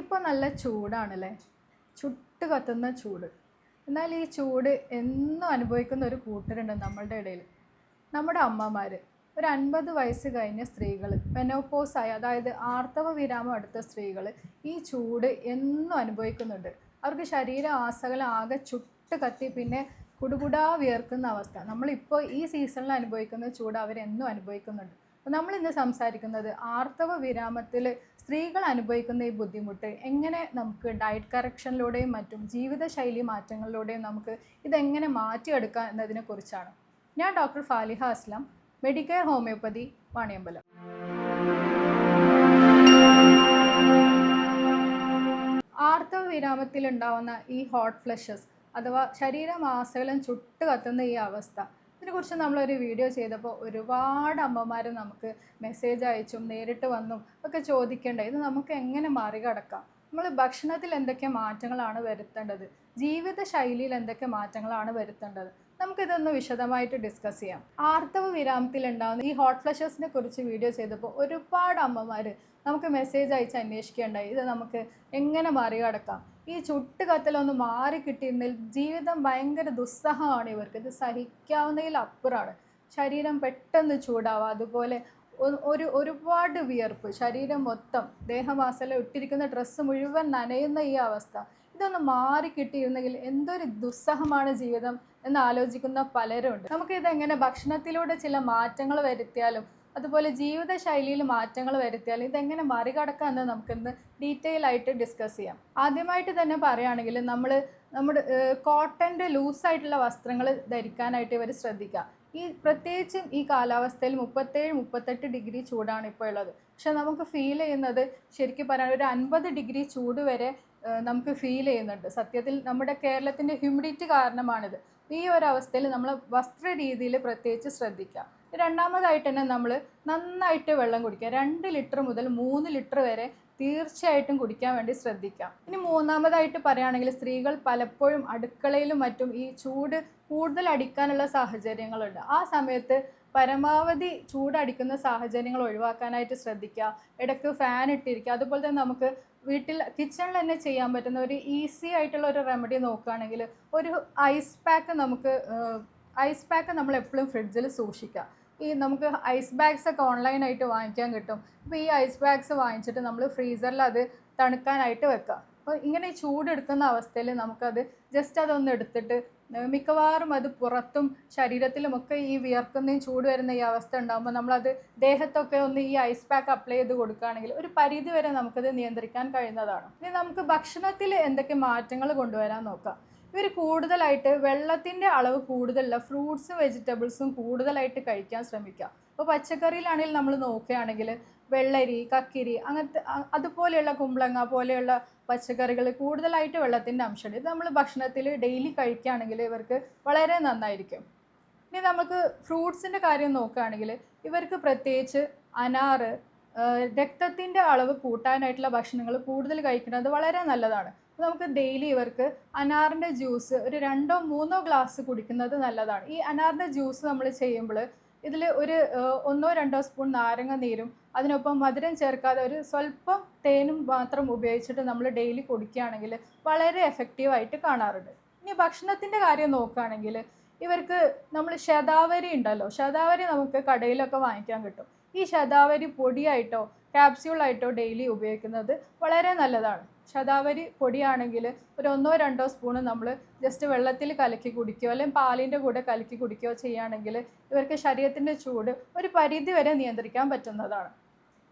ഇപ്പോൾ നല്ല ചൂടാണല്ലേ, ചുട്ട് കത്തുന്ന ചൂട്. എന്നാൽ ഈ ചൂട് എന്നും അനുഭവിക്കുന്ന ഒരു കൂട്ടരുണ്ട് നമ്മളുടെ ഇടയിൽ, നമ്മുടെ അമ്മമാർ. ഒരു 50 വയസ്സ് കഴിഞ്ഞ സ്ത്രീകൾ, മെനോപോസായ അതായത് ആർത്തവ വിരാമം എടുത്ത സ്ത്രീകൾ ഈ ചൂട് എന്നും അനുഭവിക്കുന്നുണ്ട്. അവർക്ക് ശരീര ആസകലം ആകെ ചുട്ട് കത്തി പിന്നെ കുടുകുടാ വിയർക്കുന്ന അവസ്ഥ. നമ്മളിപ്പോൾ ഈ സീസണിൽ അനുഭവിക്കുന്ന ചൂട് അവരെന്നും അനുഭവിക്കുന്നുണ്ട്. അപ്പോൾ നമ്മളിന്ന് സംസാരിക്കുന്നത് ആർത്തവ വിരാമത്തിൽ സ്ത്രീകൾ അനുഭവിക്കുന്ന ഈ ബുദ്ധിമുട്ട് എങ്ങനെ നമുക്ക് ഡയറ്റ് കറക്ഷനിലൂടെയും മറ്റും ജീവിതശൈലി മാറ്റങ്ങളിലൂടെയും നമുക്ക് ഇതെങ്ങനെ മാറ്റിയെടുക്കാം എന്നതിനെക്കുറിച്ചാണ്. ഞാൻ doctor Faliha Aslam, Medicare homeopathy, Vaniyambalam. ആർത്തവ വിരാമത്തിൽ ഉണ്ടാവുന്ന ഈ ഹോട്ട് ഫ്ലഷസ് അഥവാ ശരീരമാസകലം ചുട്ട് കത്തുന്ന ഈ അവസ്ഥ, ഇതിനെക്കുറിച്ച് നമ്മളൊരു വീഡിയോ ചെയ്തപ്പോൾ ഒരുപാട് അമ്മമാർ നമുക്ക് മെസ്സേജ് അയച്ചും നേരിട്ട് വന്നും ഒക്കെ ചോദിക്കേണ്ട ഇത് നമുക്ക് എങ്ങനെ മറികടക്കാം, നമ്മൾ ഭക്ഷണത്തിൽ എന്തൊക്കെ മാറ്റങ്ങളാണ് വരുത്തേണ്ടത്, ജീവിതശൈലിയിൽ എന്തൊക്കെ മാറ്റങ്ങളാണ് വരുത്തേണ്ടത്, നമുക്കിതൊന്ന് വിശദമായിട്ട് ഡിസ്കസ് ചെയ്യാം. ആർത്തവ വിരാമത്തിൽ ഉണ്ടാകുന്ന ഈ ഹോട്ട് ഫ്ലഷസിനെ കുറിച്ച് വീഡിയോ ചെയ്തപ്പോൾ ഒരുപാട് അമ്മമാർ നമുക്ക് മെസ്സേജ് അയച്ച് അന്വേഷിക്കേണ്ടായി ഇത് നമുക്ക് എങ്ങനെ മറികടക്കാം. ഈ ചുട്ട് കത്തലൊന്ന് മാറി കിട്ടിയിരുന്നതിൽ ജീവിതം ഭയങ്കര ദുസ്സഹമാണ് ഇവർക്ക്, ഇത് സഹിക്കാവുന്നതിലപ്പുറമാണ്. ശരീരം പെട്ടെന്ന് ചൂടാവുക, അതുപോലെ ഒരുപാട് വിയർപ്പ്, ശരീരം മൊത്തം ദേഹമാസല ഇട്ടിരിക്കുന്ന ഡ്രസ്സ് മുഴുവൻ നനയുന്ന ഈ അവസ്ഥ, ഇതൊന്ന് മാറി കിട്ടിയിരുന്നെങ്കിൽ എന്തൊരു ദുസ്സഹമാണ് ജീവിതം എന്ന് ആലോചിക്കുന്ന പലരുണ്ട്. നമുക്കിതെങ്ങനെ ഭക്ഷണത്തിലൂടെ ചില മാറ്റങ്ങൾ വരുത്തിയാലും അതുപോലെ ജീവിതശൈലിയിൽ മാറ്റങ്ങൾ വരുത്തിയാലും ഇതെങ്ങനെ മറികടക്കാം എന്ന് നമുക്കിന്ന് ഡീറ്റെയിൽ ആയിട്ട് ഡിസ്കസ് ചെയ്യാം. ആദ്യമായിട്ട് തന്നെ പറയുകയാണെങ്കിൽ നമ്മുടെ കോട്ടൻ്റെ ലൂസായിട്ടുള്ള വസ്ത്രങ്ങൾ ധരിക്കാനായിട്ട് ഇവർ ശ്രദ്ധിക്കുക. പ്രത്യേകിച്ചും ഈ കാലാവസ്ഥയിൽ 37-38 ഡിഗ്രി ചൂടാണ് ഇപ്പോൾ ഉള്ളത്. പക്ഷെ നമുക്ക് ഫീൽ ചെയ്യുന്നത് ശരിക്കും പറയാൻ ഒരു 50 ഡിഗ്രി ചൂട് വരെ നമുക്ക് ഫീൽ ചെയ്യുന്നുണ്ട്. സത്യത്തിൽ നമ്മുടെ കേരളത്തിൻ്റെ ഹ്യൂമിഡിറ്റി കാരണമാണിത്. ഈ ഒരു അവസ്ഥയിൽ നമ്മൾ വസ്ത്ര രീതിയിൽ പ്രത്യേകിച്ച് ശ്രദ്ധിക്കുക. രണ്ടാമതായിട്ട് തന്നെ നമ്മൾ നന്നായിട്ട് വെള്ളം കുടിക്കുക. 2 ലിറ്റർ മുതൽ 3 ലിറ്റർ വരെ തീർച്ചയായിട്ടും കുടിക്കാൻ വേണ്ടി ശ്രദ്ധിക്കാം. ഇനി മൂന്നാമതായിട്ട് പറയുകയാണെങ്കിൽ സ്ത്രീകൾ പലപ്പോഴും അടുക്കളയിലും മറ്റും ഈ ചൂട് കൂടുതൽ അടിക്കാനുള്ള സാഹചര്യങ്ങളുണ്ട്. ആ സമയത്ത് പരമാവധി ചൂടടിക്കുന്ന സാഹചര്യങ്ങൾ ഒഴിവാക്കാനായിട്ട് ശ്രദ്ധിക്കുക. ഇടയ്ക്ക് ഫാൻ ഇട്ടിരിക്കുക. അതുപോലെ തന്നെ നമുക്ക് വീട്ടിൽ കിച്ചണിൽ തന്നെ ചെയ്യാൻ പറ്റുന്ന ഒരു ഈസി ആയിട്ടുള്ള ഒരു റെമഡി നോക്കുകയാണെങ്കിൽ ഒരു ഐസ് പാക്ക് നമ്മൾ എപ്പോഴും ഫ്രിഡ്ജിൽ സൂക്ഷിക്കുക. നമുക്ക് ഐസ് ബാഗ്സ് ഒക്കെ ഓൺലൈനായിട്ട് വാങ്ങിക്കാൻ കിട്ടും. അപ്പോൾ ഈ ഐസ് ബാഗ്സ് വാങ്ങിച്ചിട്ട് നമ്മൾ ഫ്രീസറിൽ അത് തണുക്കാനായിട്ട് വെക്കുക. അപ്പോൾ ഇങ്ങനെ ചൂടെടുക്കുന്ന അവസ്ഥയിൽ നമുക്കത് ജസ്റ്റ് അതൊന്ന് എടുത്തിട്ട് മിക്കവാറും അത് പുറത്തും ശരീരത്തിലുമൊക്കെ ഈ വിയർക്കുന്നതും ചൂട് വരുന്ന ഈ അവസ്ഥ ഉണ്ടാകുമ്പോൾ നമ്മളത് ദേഹത്തൊക്കെ ഒന്ന് ഈ ഐസ് പാക്ക് അപ്ലൈ ചെയ്ത് കൊടുക്കുകയാണെങ്കിൽ ഒരു പരിധി വരെ നമുക്കത് നിയന്ത്രിക്കാൻ കഴിയുന്നതാണ്. ഇനി നമുക്ക് ഭക്ഷണത്തിൽ എന്തൊക്കെ മാറ്റങ്ങൾ കൊണ്ടുവരാൻ നോക്കാം. ഇവർ കൂടുതലായിട്ട് വെള്ളത്തിൻ്റെ അളവ് കൂടുതലുള്ള ഫ്രൂട്ട്സും വെജിറ്റബിൾസും കൂടുതലായിട്ട് കഴിക്കാൻ ശ്രമിക്കുക. അപ്പോൾ പച്ചക്കറിയിലാണെങ്കിൽ നമ്മൾ നോക്കുകയാണെങ്കിൽ വെള്ളരി, കക്കിരി, അങ്ങനത്തെ അതുപോലെയുള്ള കുമ്പളങ്ങ പോലെയുള്ള പച്ചക്കറികൾ കൂടുതലായിട്ട് വെള്ളത്തിൻ്റെ അംശമുണ്ട്. ഇത് നമ്മൾ ഭക്ഷണത്തിൽ ഡെയിലി കഴിക്കുകയാണെങ്കിൽ ഇവർക്ക് വളരെ നന്നായിരിക്കും. ഇനി നമുക്ക് ഫ്രൂട്ട്സിൻ്റെ കാര്യം നോക്കുകയാണെങ്കിൽ ഇവർക്ക് പ്രത്യേകിച്ച് അനാറ്, രക്തത്തിൻ്റെ അളവ് കൂട്ടാനായിട്ടുള്ള ഭക്ഷണങ്ങൾ കൂടുതൽ കഴിക്കുന്നത് വളരെ നല്ലതാണ്. നമുക്ക് ഡെയിലി ഇവർക്ക് അനാറിൻ്റെ ജ്യൂസ് ഒരു 2-3 ഗ്ലാസ് കുടിക്കുന്നത് നല്ലതാണ്. ഈ അനാറിൻ്റെ ജ്യൂസ് നമ്മൾ ചെയ്യുമ്പോൾ ഇതിൽ ഒരു 1-2 സ്പൂൺ നാരങ്ങ നീരും അതിനൊപ്പം മധുരം ചേർക്കാതെ ഒരു സ്വല്പം തേനും മാത്രം ഉപയോഗിച്ചിട്ട് നമ്മൾ ഡെയിലി കുടിക്കുകയാണെങ്കിൽ വളരെ എഫക്റ്റീവായിട്ട് കാണാറുണ്ട്. ഇനി ഭക്ഷണത്തിൻ്റെ കാര്യം നോക്കുകയാണെങ്കിൽ ഇവർക്ക് നമ്മൾ ശതാവരി ഉണ്ടല്ലോ, ശതാവരി നമുക്ക് കടയിലൊക്കെ വാങ്ങിക്കാൻ കിട്ടും. ഈ ശതാവരി പൊടിയായിട്ടോ ക്യാപ്സ്യൂളായിട്ടോ ഡെയിലി ഉപയോഗിക്കുന്നത് വളരെ നല്ലതാണ്. ശതാവരി പൊടിയാണെങ്കിൽ ഒരു 1-2 സ്പൂണ് നമ്മൾ ജസ്റ്റ് വെള്ളത്തിൽ കലക്കി കുടിക്കുകയോ അല്ലെങ്കിൽ പാലിൻ്റെ കൂടെ കലക്കി കുടിക്കുകയോ ചെയ്യുകയാണെങ്കിൽ ഇവർക്ക് ശരീരത്തിൻ്റെ ചൂട് ഒരു പരിധി വരെ നിയന്ത്രിക്കാൻ പറ്റുന്നതാണ്.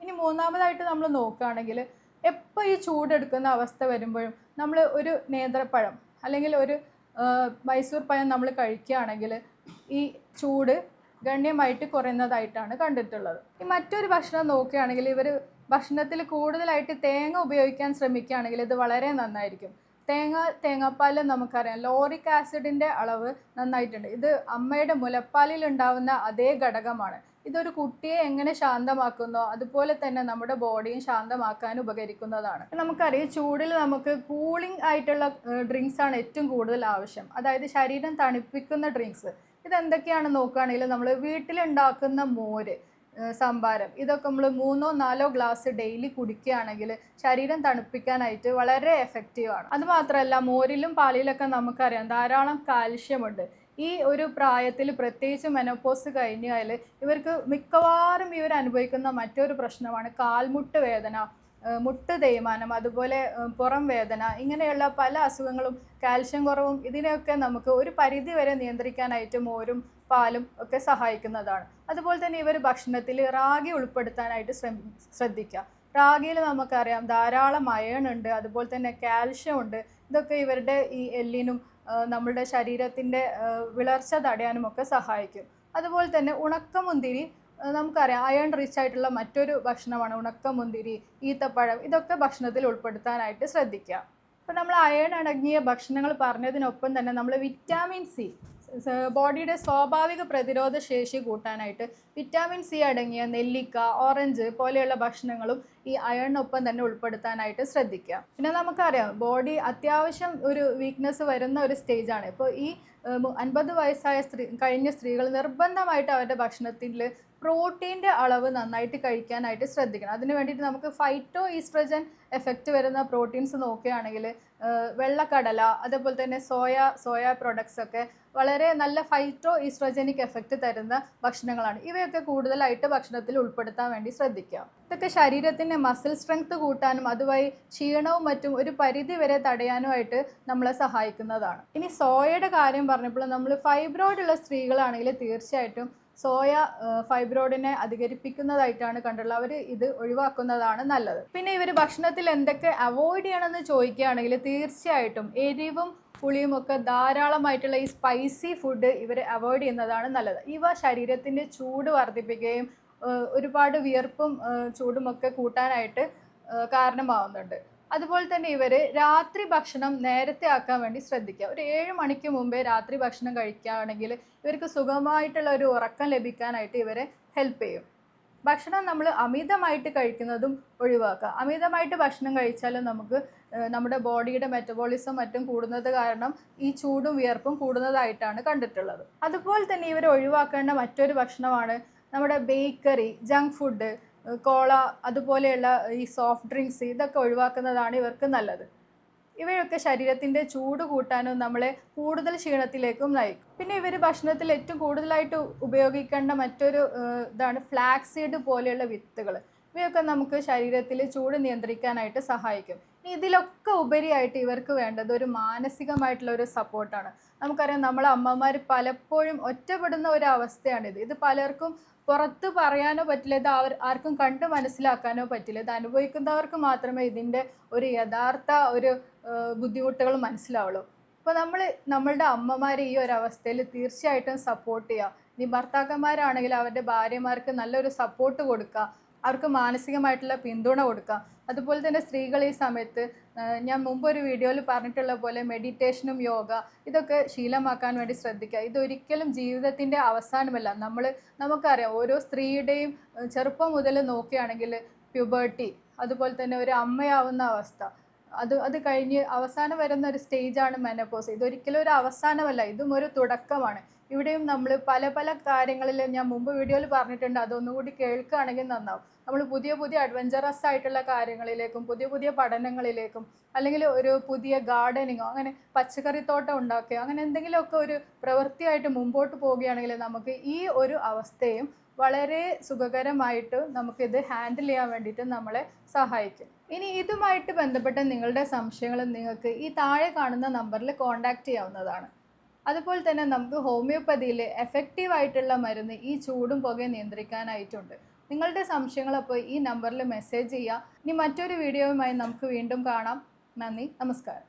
ഇനി മൂന്നാമതായിട്ട് നമ്മൾ നോക്കുകയാണെങ്കിൽ എപ്പോൾ ഈ ചൂടെടുക്കുന്ന അവസ്ഥ വരുമ്പോഴും നമ്മൾ ഒരു നേന്ത്രപ്പഴം അല്ലെങ്കിൽ ഒരു മൈസൂർ പഴം നമ്മൾ കഴിക്കുകയാണെങ്കിൽ ഈ ചൂട് ഗണ്യമായിട്ട് കുറയുന്നതായിട്ടാണ് കണ്ടിട്ടുള്ളത്. ഈ മറ്റൊരു ഭക്ഷണം നോക്കുകയാണെങ്കിൽ ഇവർ ഭക്ഷണത്തിൽ കൂടുതലായിട്ട് തേങ്ങ ഉപയോഗിക്കാൻ ശ്രമിക്കുകയാണെങ്കിൽ ഇത് വളരെ നന്നായിരിക്കും. തേങ്ങാപ്പാൽ നമുക്കറിയാം ലോറിക് ആസിഡിൻ്റെ അളവ് നന്നായിട്ടുണ്ട്. ഇത് അമ്മയുടെ മുലപ്പാലിൽ ഉണ്ടാവുന്ന അതേ ഘടകമാണ്. ഇതൊരു കുട്ടിയെ എങ്ങനെ ശാന്തമാക്കുന്നോ അതുപോലെ തന്നെ നമ്മുടെ ബോഡിയും ശാന്തമാക്കാൻ ഉപകരിക്കുന്നതാണ്. നമുക്കറിയാം ചൂടിൽ നമുക്ക് കൂളിംഗ് ആയിട്ടുള്ള ഡ്രിങ്ക്സാണ് ഏറ്റവും കൂടുതൽ ആവശ്യം. അതായത് ശരീരം തണുപ്പിക്കുന്ന ഡ്രിങ്ക്സ്. ഇതെന്തൊക്കെയാണ് നോക്കുകയാണെങ്കിൽ നമ്മൾ വീട്ടിലുണ്ടാക്കുന്ന മോര്, സംഭാരം ഇതൊക്കെ നമ്മൾ 3-4 ഗ്ലാസ് ഡെയിലി കുടിക്കുകയാണെങ്കിൽ ശരീരം തണുപ്പിക്കാനായിട്ട് വളരെ എഫക്റ്റീവാണ്. അതുമാത്രമല്ല മോരിലും പാലിലൊക്കെ നമുക്കറിയാം ധാരാളം കാൽഷ്യം ഉണ്ട്. ഈ ഒരു പ്രായത്തിൽ പ്രത്യേകിച്ച് മെനോപോസ് കഴിഞ്ഞാൽ ഇവർക്ക് മിക്കവാറും ഇവർ അനുഭവിക്കുന്ന മറ്റൊരു പ്രശ്നമാണ് കാൽമുട്ട് വേദന, മുട്ട് തേയ്മാനം, അതുപോലെ പുറം വേദന, ഇങ്ങനെയുള്ള പല അസുഖങ്ങളും കാൽഷ്യം കുറവും ഇതിനെയൊക്കെ നമുക്ക് ഒരു പരിധി വരെ നിയന്ത്രിക്കാനായിട്ട് മോരും പാലും ഒക്കെ സഹായിക്കുന്നതാണ്. അതുപോലെ തന്നെ ഇവർ ഭക്ഷണത്തിൽ റാഗി ഉൾപ്പെടുത്താനായിട്ട് ശ്രദ്ധിക്കുക. റാഗിയിൽ നമുക്കറിയാം ധാരാളം അയൺ ഉണ്ട്, അതുപോലെ തന്നെ കാൽഷ്യം ഉണ്ട്. ഇതൊക്കെ ഇവരുടെ ഈ എല്ലിനും നമ്മളുടെ ശരീരത്തിൻ്റെ വിളർച്ച തടയാനുമൊക്കെ സഹായിക്കും. അതുപോലെ തന്നെ ഉണക്കമുന്തിരി നമുക്കറിയാം അയൺ റിച്ച് ആയിട്ടുള്ള മറ്റൊരു ഭക്ഷണമാണ് ഉണക്കമുന്തിരി, ഈത്തപ്പഴം. ഇതൊക്കെ ഭക്ഷണത്തിൽ ഉൾപ്പെടുത്താനായിട്ട് ശ്രദ്ധിക്കുക. അപ്പോൾ നമ്മൾ അയൺ അടങ്ങിയ ഭക്ഷണങ്ങൾ പറഞ്ഞതിനൊപ്പം തന്നെ നമ്മൾ വിറ്റാമിൻ സി, ബോഡിയുടെ സ്വാഭാവിക പ്രതിരോധ ശേഷി കൂട്ടാനായിട്ട് വിറ്റാമിൻ സി അടങ്ങിയ നെല്ലിക്ക, ഓറഞ്ച് പോലെയുള്ള ഭക്ഷണങ്ങളും ഈ അയണിനൊപ്പം തന്നെ ഉൾപ്പെടുത്താനായിട്ട് ശ്രദ്ധിക്കുക. പിന്നെ നമുക്കറിയാം ബോഡി അത്യാവശ്യം ഒരു വീക്ക്നെസ് വരുന്ന ഒരു സ്റ്റേജാണ്. ഇപ്പോൾ ഈ 50 വയസ്സായ കഴിഞ്ഞ സ്ത്രീകൾ നിർബന്ധമായിട്ട് അവരുടെ ഭക്ഷണത്തിൽ പ്രോട്ടീൻ്റെ അളവ് നന്നായിട്ട് കഴിക്കാനായിട്ട് ശ്രദ്ധിക്കണം. അതിന് വേണ്ടിയിട്ട് നമുക്ക് ഫൈറ്റോ ഈസ്ട്രജൻ എഫക്റ്റ് വരുന്ന പ്രോട്ടീൻസ് നോക്കുകയാണെങ്കിൽ വെള്ളക്കടല, അതേപോലെ തന്നെ സോയ പ്രൊഡക്ട്സ് ഒക്കെ വളരെ നല്ല ഫൈറ്റോ ഈസ്ട്രജനിക് എഫക്റ്റ് തരുന്ന ഭക്ഷണങ്ങളാണ്. ഇവയൊക്കെ കൂടുതലായിട്ട് ഭക്ഷണത്തിൽ ഉൾപ്പെടുത്താൻ വേണ്ടി ശ്രദ്ധിക്കുക. ഇതൊക്കെ ശരീരത്തിൻ്റെ മസിൽ സ്ട്രെങ്ത് കൂട്ടാനും അതുവഴി ക്ഷീണവും മറ്റും ഒരു പരിധി വരെ തടയാനുമായിട്ട് നമ്മളെ സഹായിക്കുന്നതാണ്. ഇനി സോയയുടെ കാര്യം പറഞ്ഞപ്പോൾ നമ്മൾ ഫൈബ്രോയിഡ് ഉള്ള സ്ത്രീകളാണെങ്കിൽ തീർച്ചയായിട്ടും സോയ ഫൈബ്രോയിഡിനെ അധികരിപ്പിക്കുന്നതായിട്ടാണ് കണ്ടുള്ളത്. അവർ ഇത് ഒഴിവാക്കുന്നതാണ് നല്ലത്. പിന്നെ ഇവർ ഭക്ഷണത്തിൽ എന്തൊക്കെ അവോയ്ഡ് ചെയ്യണമെന്ന് ചോദിക്കുകയാണെങ്കിൽ തീർച്ചയായിട്ടും എരിവും പുളിയും ഒക്കെ ധാരാളമായിട്ടുള്ള ഈ സ്പൈസി ഫുഡ് ഇവർ അവോയ്ഡ് ചെയ്യുന്നതാണ് നല്ലത്. ഇവ ശരീരത്തിൻ്റെ ചൂട് വർദ്ധിപ്പിക്കുകയും ഒരുപാട് വിയർപ്പും ചൂടുമൊക്കെ കൂട്ടാനായിട്ട് കാരണമാവുന്നുണ്ട്. അതുപോലെ തന്നെ ഇവർ രാത്രി ഭക്ഷണം നേരത്തെ ആക്കാൻ വേണ്ടി ശ്രദ്ധിക്കുക. ഒരു 7 മണിക്ക് മുമ്പേ രാത്രി ഭക്ഷണം കഴിക്കുകയാണെങ്കിൽ ഇവർക്ക് സുഖമായിട്ടുള്ള ഒരു ഉറക്കം ലഭിക്കാനായിട്ട് ഇവരെ ഹെൽപ്പ് ചെയ്യും. ഭക്ഷണം നമ്മൾ അമിതമായിട്ട് കഴിക്കുന്നതും ഒഴിവാക്കുക. അമിതമായിട്ട് ഭക്ഷണം കഴിച്ചാൽ നമുക്ക് നമ്മുടെ ബോഡിയുടെ മെറ്റബോളിസം മറ്റും കൂടുന്നത് കാരണം ഈ ചൂടും വിയർപ്പും കൂടുന്നതായിട്ടാണ് കണ്ടിട്ടുള്ളത്. അതുപോലെ തന്നെ ഇവർ ഒഴിവാക്കേണ്ട മറ്റൊരു ഭക്ഷണമാണ് നമ്മുടെ ബേക്കറി, ജങ്ക് ഫുഡ്, കോള, അതുപോലെയുള്ള ഈ സോഫ്റ്റ് ഡ്രിങ്ക്സ്, ഇതൊക്കെ ഒഴിവാക്കുന്നതാണ് ഇവർക്ക് നല്ലത്. ഇവയൊക്കെ ശരീരത്തിൻ്റെ ചൂട് കൂട്ടാനും നമ്മളെ കൂടുതൽ ക്ഷീണത്തിലേക്കും നയിക്കും. പിന്നെ ഇവർ ഭക്ഷണത്തിൽ ഏറ്റവും കൂടുതലായിട്ട് ഉപയോഗിക്കേണ്ട മറ്റൊരു ഇതാണ് ഫ്ലാക്സ് സീഡ് പോലെയുള്ള വിത്തുകൾ. ഇവയൊക്കെ നമുക്ക് ശരീരത്തിൽ ചൂട് നിയന്ത്രിക്കാനായിട്ട് സഹായിക്കും. ഇതിലൊക്കെ ഉപരിയായിട്ട് ഇവർക്ക് വേണ്ടത് ഒരു മാനസികമായിട്ടുള്ള ഒരു സപ്പോർട്ടാണ്. നമുക്കറിയാം നമ്മളെ അമ്മമാർ പലപ്പോഴും ഒറ്റപ്പെടുന്ന ഒരു അവസ്ഥയാണിത്. ഇത് പലർക്കും പുറത്ത് പറയാനോ പറ്റില്ല, ഇത് ആർക്കും കണ്ട് മനസ്സിലാക്കാനോ പറ്റില്ല. ഇത് അനുഭവിക്കുന്നവർക്ക് മാത്രമേ ഇതിൻ്റെ ഒരു യഥാർത്ഥ ഒരു ബുദ്ധിമുട്ടുകൾ മനസ്സിലാവുള്ളൂ. അപ്പോൾ നമ്മളുടെ അമ്മമാരെ ഈ ഒരു അവസ്ഥയിൽ തീർച്ചയായിട്ടും സപ്പോർട്ട് ചെയ്യുക. ഇനി ഭർത്താക്കന്മാരാണെങ്കിൽ അവരുടെ ഭാര്യമാർക്ക് നല്ലൊരു സപ്പോർട്ട് കൊടുക്കുക, അവർക്ക് മാനസികമായിട്ടുള്ള പിന്തുണ കൊടുക്കുക. അതുപോലെ തന്നെ സ്ത്രീകൾ ഈ സമയത്ത് ഞാൻ മുമ്പൊരു വീഡിയോയിൽ പറഞ്ഞിട്ടുള്ള പോലെ മെഡിറ്റേഷനും യോഗ ഇതൊക്കെ ശീലമാക്കാൻ വേണ്ടി ശ്രദ്ധിക്കുക. ഇതൊരിക്കലും ജീവിതത്തിൻ്റെ അവസാനമല്ല. നമുക്കറിയാം ഓരോ സ്ത്രീയുടെയും ചെറുപ്പം മുതൽ നോക്കുകയാണെങ്കിൽ പ്യൂബർട്ടി, അതുപോലെ തന്നെ ഒരു അമ്മയാവുന്ന അവസ്ഥ, അത് കഴിഞ്ഞ് അവസാനം വരുന്ന ഒരു സ്റ്റേജാണ് മെനോപോസ്. ഇതൊരിക്കലും ഒരു അവസാനമല്ല, ഇതും ഒരു തുടക്കമാണ്. ഇവിടെയും നമ്മൾ പല കാര്യങ്ങളിൽ ഞാൻ മുമ്പ് വീഡിയോയിൽ പറഞ്ഞിട്ടുണ്ട്, അതൊന്നുകൂടി കേൾക്കുകയാണെങ്കിൽ നന്നാവും. നമ്മൾ പുതിയ അഡ്വഞ്ചറസ് ആയിട്ടുള്ള കാര്യങ്ങളിലേക്കും പുതിയ പഠനങ്ങളിലേക്കും അല്ലെങ്കിൽ ഒരു പുതിയ ഗാർഡനിങ്ങോ അങ്ങനെ പച്ചക്കറിത്തോട്ടം ഉണ്ടാക്കുകയോ അങ്ങനെ എന്തെങ്കിലുമൊക്കെ ഒരു പ്രവൃത്തിയായിട്ട് മുമ്പോട്ട് പോവുകയാണെങ്കിൽ നമുക്ക് ഈ ഒരു അവസ്ഥയും വളരെ സുഖകരമായിട്ട് നമുക്കിത് ഹാൻഡിൽ ചെയ്യാൻ വേണ്ടിയിട്ട് നമ്മളെ സഹായിക്കും. ഇനി ഇതുമായിട്ട് ബന്ധപ്പെട്ട നിങ്ങളുടെ സംശയങ്ങളും നിങ്ങൾക്ക് ഈ താഴെ കാണുന്ന നമ്പറിൽ കോൺടാക്റ്റ് ചെയ്യാവുന്നതാണ്. അതുപോലെ തന്നെ നമുക്ക് ഹോമിയോപ്പതിയിൽ എഫക്റ്റീവായിട്ടുള്ള മരുന്ന് ഈ ചൂടും പുകയും നിയന്ത്രിക്കാനായിട്ടുണ്ട്. നിങ്ങളുടെ സംശയങ്ങളപ്പോൾ ഈ നമ്പറിൽ മെസ്സേജ് ചെയ്യുക. ഇനി മറ്റൊരു വീഡിയോയുമായി നമുക്ക് വീണ്ടും കാണാം. നന്ദി, നമസ്കാരം.